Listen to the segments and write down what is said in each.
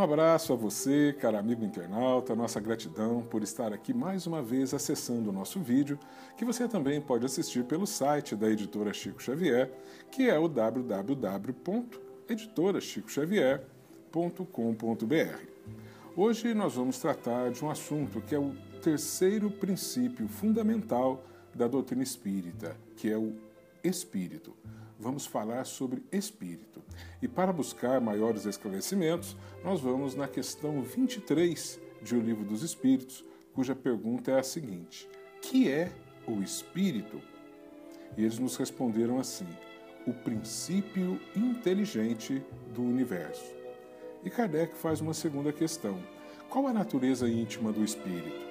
abraço a você, caro amigo internauta, nossa gratidão por estar aqui mais uma vez acessando o nosso vídeo, que você também pode assistir pelo site da Editora Chico Xavier, que é o www.editorachicoxavier.com.br. Hoje nós vamos tratar de um assunto que é o terceiro princípio fundamental da doutrina espírita, que é o espírito. Vamos falar sobre espírito. E para buscar maiores esclarecimentos, nós vamos na questão 23 de O Livro dos Espíritos, cuja pergunta é a seguinte: que é o espírito? E eles nos responderam assim: o princípio inteligente do universo. E Kardec faz uma segunda questão: qual a natureza íntima do espírito?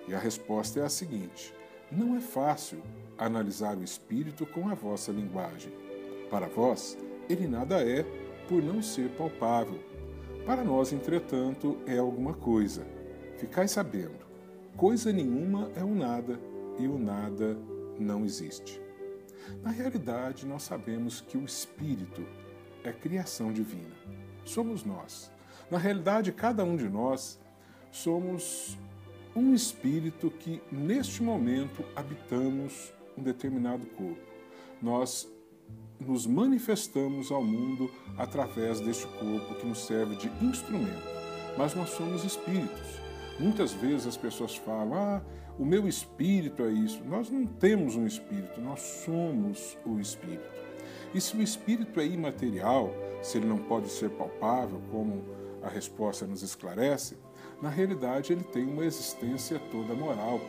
E a resposta é a seguinte: não é fácil analisar o espírito com a vossa linguagem. Para vós, ele nada é, por não ser palpável. Para nós, entretanto, é alguma coisa. Ficai sabendo, coisa nenhuma é o nada, e o nada não existe. Na realidade, nós sabemos que o espírito é criação divina. Somos nós. Na realidade, cada um de nós somos um espírito que, neste momento, habitamos um determinado corpo. Nós nos manifestamos ao mundo através deste corpo que nos serve de instrumento, mas nós somos espíritos. Muitas vezes as pessoas falam: o meu espírito é isso. Nós não temos um espírito, nós somos o espírito. E se o espírito é imaterial, se ele não pode ser palpável, como a resposta nos esclarece, na realidade ele tem uma existência toda moral.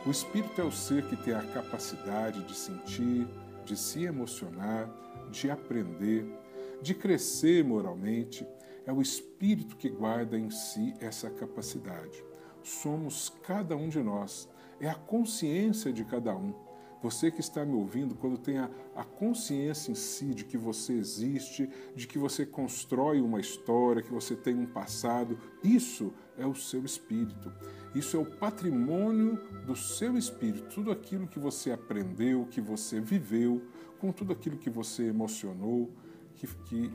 O espírito é o ser que tem a capacidade de sentir, de se emocionar, de aprender, de crescer moralmente. É o espírito que guarda em si essa capacidade. Somos cada um de nós. É a consciência de cada um. Você que está me ouvindo, quando tem a consciência em si de que você existe, de que você constrói uma história, que você tem um passado, isso é o seu espírito. Isso é o patrimônio do seu espírito. Tudo aquilo que você aprendeu, que você viveu, com tudo aquilo que você emocionou, que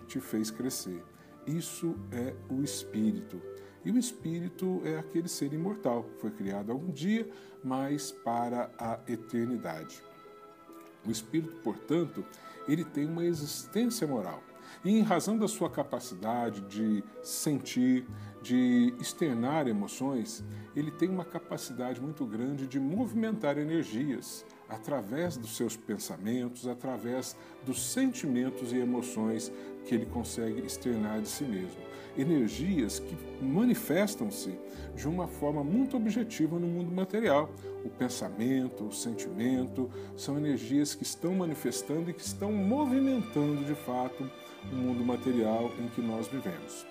te fez crescer. Isso é o espírito. E o espírito é aquele ser imortal. Foi criado algum dia, mas para a eternidade. O espírito, portanto, ele tem uma existência moral. E em razão da sua capacidade de sentir, de externar emoções, ele tem uma capacidade muito grande de movimentar energias através dos seus pensamentos, através dos sentimentos e emoções que ele consegue externar de si mesmo. Energias que manifestam-se de uma forma muito objetiva no mundo material. O pensamento, o sentimento, são energias que estão manifestando e que estão movimentando, de fato, o mundo material em que nós vivemos.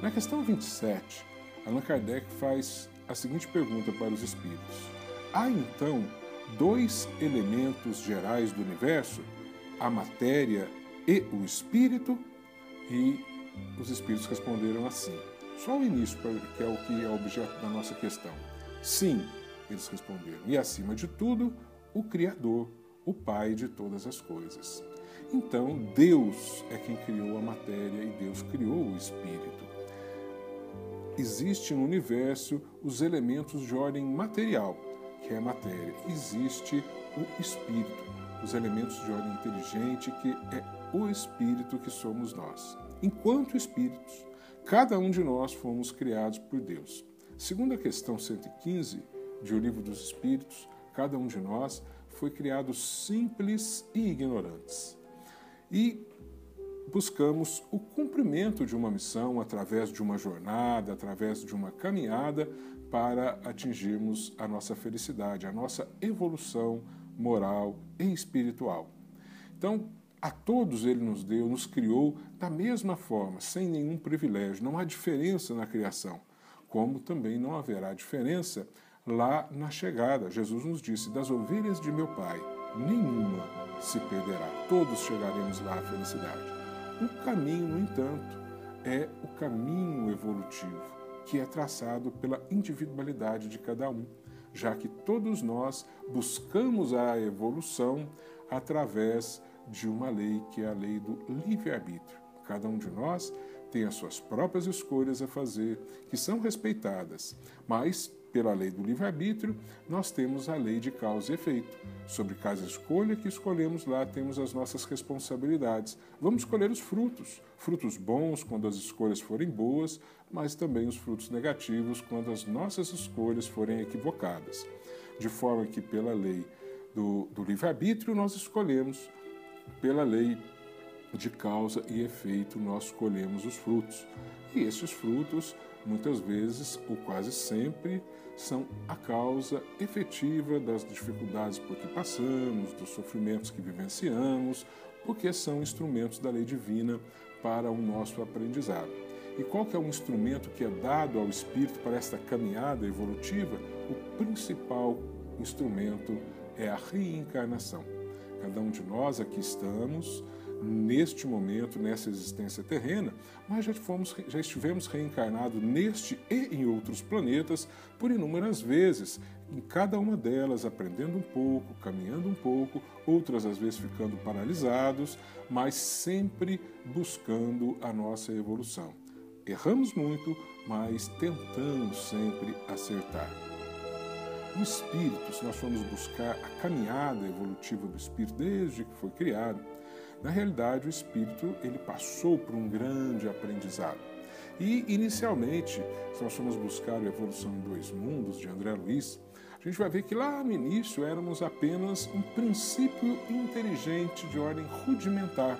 Na questão 27, Allan Kardec faz a seguinte pergunta para os espíritos: há então dois elementos gerais do universo, a matéria e o espírito? E os espíritos responderam assim. Só o início, que é o que é objeto da nossa questão. Sim, eles responderam. E acima de tudo, o Criador, o Pai de todas as coisas. Então, Deus é quem criou a matéria e Deus criou o espírito. Existe no universo os elementos de ordem material, que é a matéria. Existe o espírito, os elementos de ordem inteligente, que é o espírito que somos nós. Enquanto espíritos, cada um de nós fomos criados por Deus. Segundo a questão 115 de O Livro dos Espíritos, cada um de nós foi criado simples e ignorantes. E buscamos o cumprimento de uma missão através de uma jornada, através de uma caminhada para atingirmos a nossa felicidade, a nossa evolução moral e espiritual. Então, a todos ele nos deu, nos criou da mesma forma, sem nenhum privilégio. Não há diferença na criação, como também não haverá diferença lá na chegada. Jesus nos disse: das ovelhas de meu Pai, nenhuma se perderá. Todos chegaremos lá à felicidade. O caminho, no entanto, é o caminho evolutivo, que é traçado pela individualidade de cada um, já que todos nós buscamos a evolução através de uma lei que é a lei do livre-arbítrio. Cada um de nós tem as suas próprias escolhas a fazer, que são respeitadas, mas, pela lei do livre-arbítrio, nós temos a lei de causa e efeito. Sobre cada escolha que escolhemos lá, temos as nossas responsabilidades. Vamos escolher os frutos. Frutos bons quando as escolhas forem boas, mas também os frutos negativos quando as nossas escolhas forem equivocadas. De forma que, pela lei do livre-arbítrio, nós escolhemos. Pela lei de causa e efeito, nós escolhemos os frutos. E esses frutos, muitas vezes, ou quase sempre, são a causa efetiva das dificuldades por que passamos, dos sofrimentos que vivenciamos, porque são instrumentos da lei divina para o nosso aprendizado. E qual que é o instrumento que é dado ao espírito para esta caminhada evolutiva? O principal instrumento é a reencarnação. Cada um de nós aqui estamos neste momento, nessa existência terrena, mas já estivemos reencarnados neste e em outros planetas por inúmeras vezes, em cada uma delas aprendendo um pouco, caminhando um pouco, outras às vezes ficando paralisados, mas sempre buscando a nossa evolução. Erramos muito, mas tentamos sempre acertar. O espírito, se nós formos buscar a caminhada evolutiva do espírito desde que foi criado, na realidade, o espírito ele passou por um grande aprendizado. E, inicialmente, se nós formos buscar a Evolução em Dois Mundos, de André Luiz, a gente vai ver que lá no início éramos apenas um princípio inteligente de ordem rudimentar,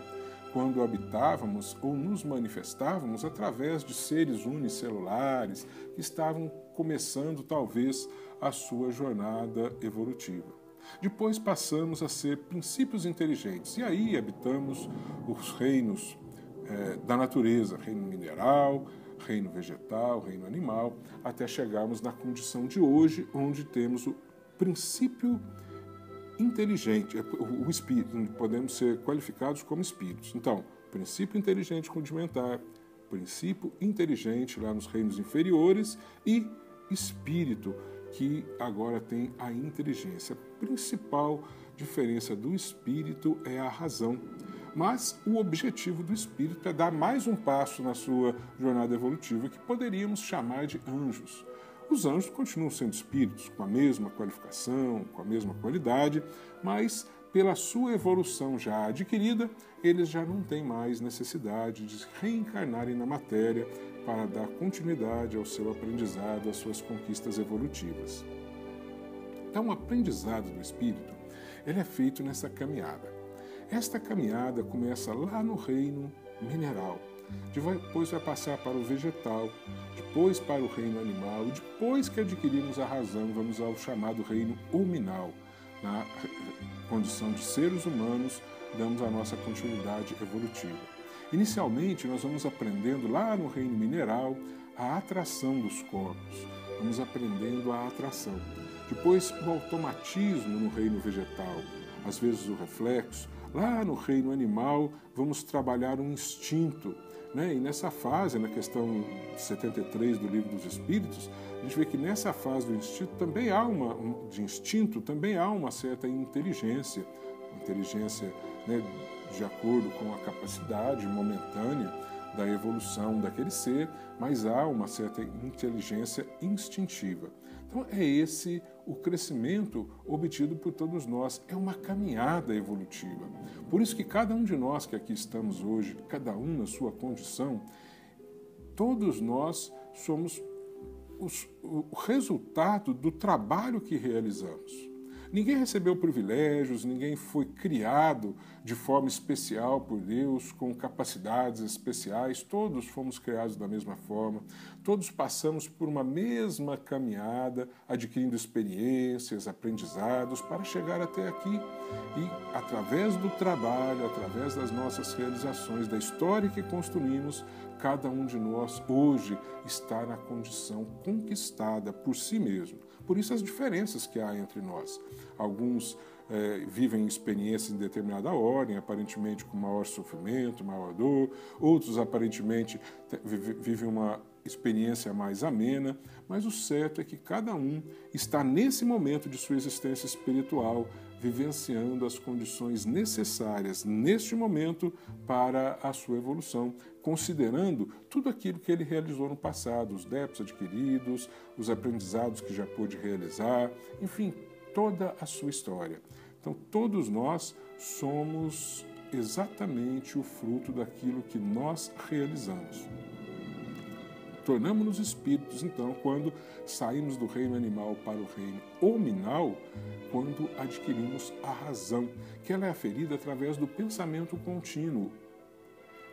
quando habitávamos ou nos manifestávamos através de seres unicelulares que estavam começando, talvez, a sua jornada evolutiva. Depois passamos a ser princípios inteligentes, e aí habitamos os reinos da natureza, reino mineral, reino vegetal, reino animal, até chegarmos na condição de hoje, onde temos o princípio inteligente, o espírito, podemos ser qualificados como espíritos. Então, princípio inteligente rudimentar, princípio inteligente lá nos reinos inferiores e espírito, que agora tem a inteligência. A principal diferença do espírito é a razão. Mas o objetivo do espírito é dar mais um passo na sua jornada evolutiva, que poderíamos chamar de anjos. Os anjos continuam sendo espíritos, com a mesma qualificação, com a mesma qualidade, mas pela sua evolução já adquirida, eles já não têm mais necessidade de reencarnarem na matéria para dar continuidade ao seu aprendizado, às suas conquistas evolutivas. Então, o aprendizado do espírito, ele é feito nessa caminhada. Esta caminhada começa lá no reino mineral, depois vai passar para o vegetal, depois para o reino animal, e depois que adquirimos a razão, vamos ao chamado reino hominal. Na condição de seres humanos, damos a nossa continuidade evolutiva. Inicialmente, nós vamos aprendendo lá no reino mineral a atração dos corpos, vamos aprendendo a atração. Depois, o automatismo no reino vegetal, às vezes o reflexo. Lá no reino animal, vamos trabalhar um instinto, né? E nessa fase, na questão 73 do Livro dos Espíritos, a gente vê que nessa fase do instinto também há uma certa inteligência, né, de acordo com a capacidade momentânea da evolução daquele ser, mas há uma certa inteligência instintiva. Então é esse o crescimento obtido por todos nós, é uma caminhada evolutiva. Por isso que cada um de nós que aqui estamos hoje, cada um na sua condição, todos nós somos o resultado do trabalho que realizamos. Ninguém recebeu privilégios, ninguém foi criado de forma especial por Deus, com capacidades especiais, todos fomos criados da mesma forma, todos passamos por uma mesma caminhada, adquirindo experiências, aprendizados, para chegar até aqui. E através do trabalho, através das nossas realizações, da história que construímos, cada um de nós hoje está na condição conquistada por si mesmo. Por isso as diferenças que há entre nós. Alguns vivem experiências em determinada ordem, aparentemente com maior sofrimento, maior dor. Outros aparentemente vivem uma experiência mais amena. Mas o certo é que cada um está nesse momento de sua existência espiritual vivenciando as condições necessárias neste momento para a sua evolução, considerando tudo aquilo que ele realizou no passado, os débitos adquiridos, os aprendizados que já pôde realizar, enfim, toda a sua história. Então, todos nós somos exatamente o fruto daquilo que nós realizamos. Tornamos-nos espíritos, então, quando saímos do reino animal para o reino hominal, quando adquirimos a razão, que ela é aferida através do pensamento contínuo.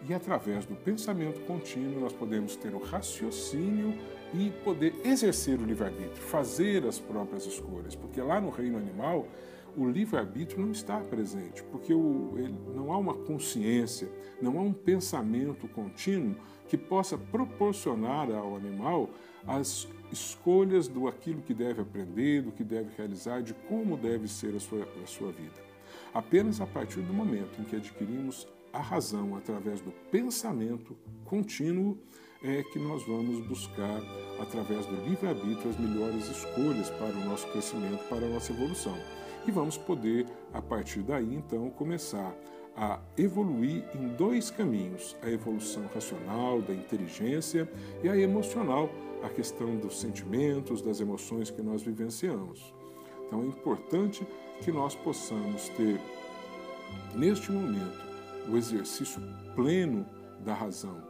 E através do pensamento contínuo nós podemos ter o raciocínio e poder exercer o livre-arbítrio, fazer as próprias escolhas, porque lá no reino animal o livre-arbítrio não está presente, porque não há uma consciência, não há um pensamento contínuo que possa proporcionar ao animal as escolhas do aquilo que deve aprender, do que deve realizar, de como deve ser a sua vida. Apenas a partir do momento em que adquirimos a razão através do pensamento contínuo é que nós vamos buscar, através do livre-arbítrio, as melhores escolhas para o nosso crescimento, para a nossa evolução. E vamos poder, a partir daí, então, começar a evoluir em dois caminhos: a evolução racional, da inteligência, e a emocional, a questão dos sentimentos, das emoções que nós vivenciamos. Então é importante que nós possamos ter, neste momento, o exercício pleno da razão,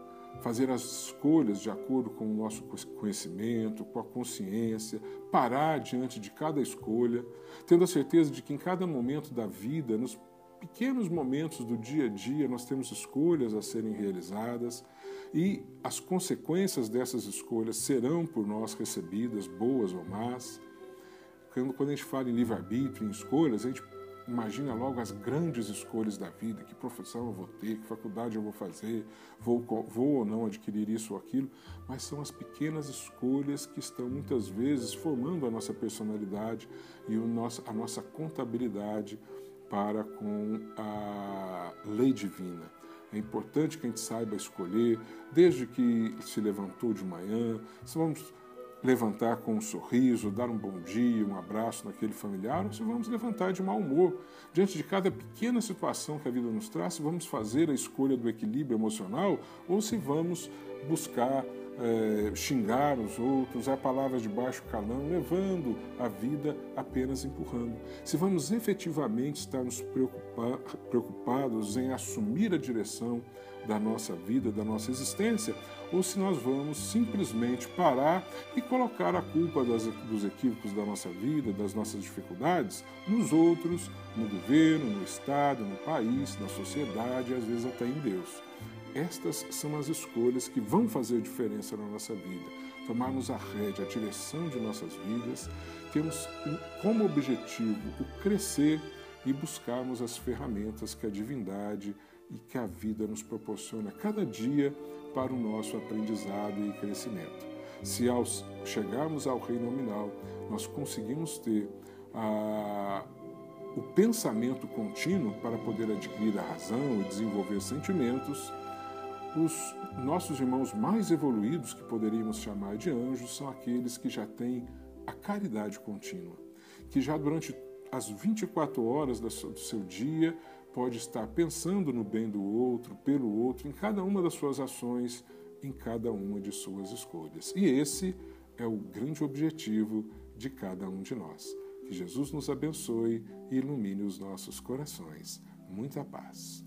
fazer as escolhas de acordo com o nosso conhecimento, com a consciência, parar diante de cada escolha, tendo a certeza de que em cada momento da vida, nos pequenos momentos do dia a dia, nós temos escolhas a serem realizadas e as consequências dessas escolhas serão por nós recebidas, boas ou más. Quando a gente fala em livre-arbítrio, em escolhas, a gente imagina logo as grandes escolhas da vida: que profissão eu vou ter, que faculdade eu vou fazer, vou ou não adquirir isso ou aquilo, mas são as pequenas escolhas que estão muitas vezes formando a nossa personalidade e a nossa contabilidade para com a lei divina. É importante que a gente saiba escolher, desde que se levantou de manhã, se vamos levantar com um sorriso, dar um bom dia, um abraço naquele familiar, ou se vamos levantar de mau humor. Diante de cada pequena situação que a vida nos traz, se vamos fazer a escolha do equilíbrio emocional ou se vamos buscar xingar os outros, usar palavras de baixo calão, levando a vida apenas empurrando. Se vamos efetivamente estar nos preocupados em assumir a direção da nossa vida, da nossa existência, ou se nós vamos simplesmente parar e colocar a culpa dos equívocos da nossa vida, das nossas dificuldades, nos outros, no governo, no Estado, no país, na sociedade e às vezes até em Deus. Estas são as escolhas que vão fazer diferença na nossa vida. Tomarmos a rédea, a direção de nossas vidas, temos como objetivo o crescer e buscarmos as ferramentas que a divindade e que a vida nos proporciona cada dia para o nosso aprendizado e crescimento. Se ao chegarmos ao reino nominal, nós conseguimos ter o pensamento contínuo para poder adquirir a razão e desenvolver sentimentos, os nossos irmãos mais evoluídos, que poderíamos chamar de anjos, são aqueles que já têm a caridade contínua, que já durante as 24 horas do seu dia pode estar pensando no bem do outro, pelo outro, em cada uma das suas ações, em cada uma de suas escolhas. E esse é o grande objetivo de cada um de nós. Que Jesus nos abençoe e ilumine os nossos corações. Muita paz.